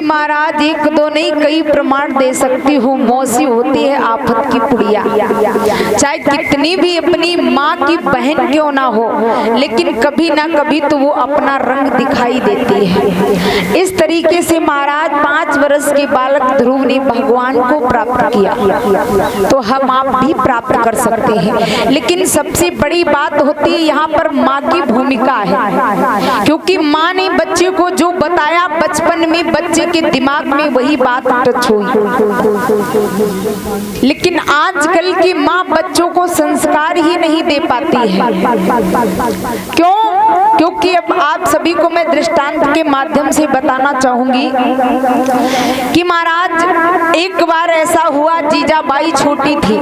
महाराज एक दो नहीं कई प्रमाण दे सकती हूँ, मौसी होती है आफत की पुड़िया। चाहे कितनी भी अपनी माँ की बहन क्यों ना हो, लेकिन कभी ना कभी तो वो अपना रंग दिखाई देती है। इस तरीके से महाराज 5 वर्ष के बालक ध्रुव ने भगवान को प्राप्त किया, तो हम आप भी प्राप्त कर सकते हैं। लेकिन सबसे बड़ी बात होती है यहाँ पर माँ की भूमिका है, क्योंकि माँ ने बच्चे को जो बताया बचपन में बच्चे के दिमाग में वही बात टच हुई। लेकिन आजकल की माँ बच्चों को संस्कार ही नहीं दे पाती है। क्यों? क्योंकि अब आप सभी को मैं दृष्टांत के माध्यम से बताना चाहूंगी कि महाराज एक बार ऐसा हुआ, जीजाबाई छोटी थी,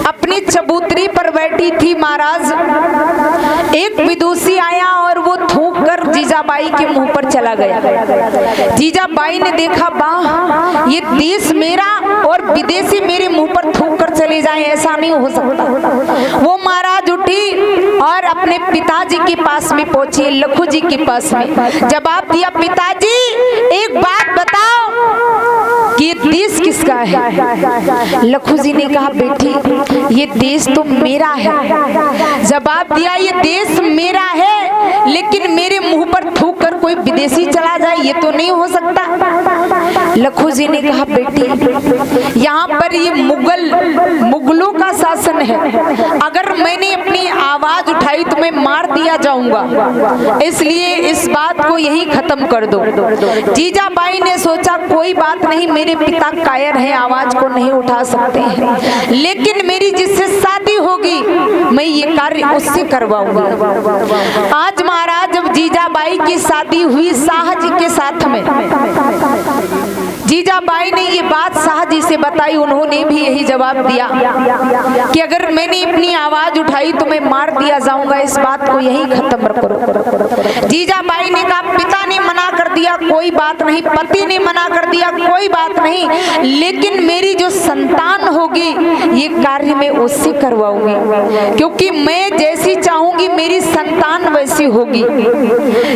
अपनी चबूतरी पर बैठी थी। महाराज एक विदुषी आया और वो थूक कर जीजाबाई के मुंह पर चला गया। जीजाबाई ने देखा, वाह ये देश मेरा और विदेशी मेरे मुंह पर थूक कर चले जाएं, ऐसा नहीं हो सकता। वो महाराज उठी और अपने पिताजी के पास में पहुंची, लखू जी के पास में जवाब दिया, पिताजी एक बात बताओ कि ये देश किसका है? लखू जी ने कहा, बेटी ये देश तो मेरा है। जवाब दिया, ये देश मेरा है, लेकिन मेरे मुंह पर थूक कर कोई विदेशी चला जाए ये तो नहीं हो सकता। लखू जी ने कहा, बेटी यहाँ पर ये मुगलों का शासन है, अगर मैंने अपनी आवाज उठाई तो मैं मार दिया जाऊंगा, इसलिए इस बात को यही खत्म कर दो। जीजाबाई ने सोचा कोई बात नहीं, मेरे पिता कायर हैं, आवाज को नहीं उठा सकते हैं, लेकिन मेरी जिससे शादी होगी मैं ये कार्य उससे करवाऊंगी। आज महाराज जब जीजाबाई की शादी हुई शाह जी के साथ में, जीजाबाई ने ये बात शाह जी से बताई, उन्होंने भी यही जवाब दिया कि अगर मैंने अपनी आवाज उठाई तो मैं मार दिया जाऊंगा, इस बात को यही खत्म करो। जीजाबाई ने कहा, पिता ने मना कर दिया कोई बात नहीं, पति ने मना कर दिया कोई बात नहीं, लेकिन मेरी जो संतान होगी ये कार्य मैं उससे करवाऊंगी, क्योंकि मैं जैसी चाहूंगी मेरी संतान वैसी होगी।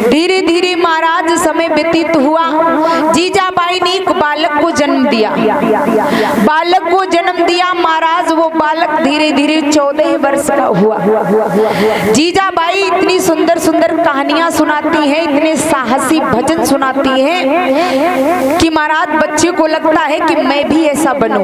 धीरे धीरे महाराज समय व्यतीत हुआ, जीजाबाई ने एक बालक को जन्म दिया। बालक को जन्म दिया महाराज, वो बालक धीरे धीरे 14 वर्ष का हुआ। जीजाबाई इतनी सुंदर सुंदर कहानियां सुनाती हैं, इतने साहसी भजन सुनाती हैं कि महाराज बच्चे को लगता है कि मैं भी ऐसा बनूं।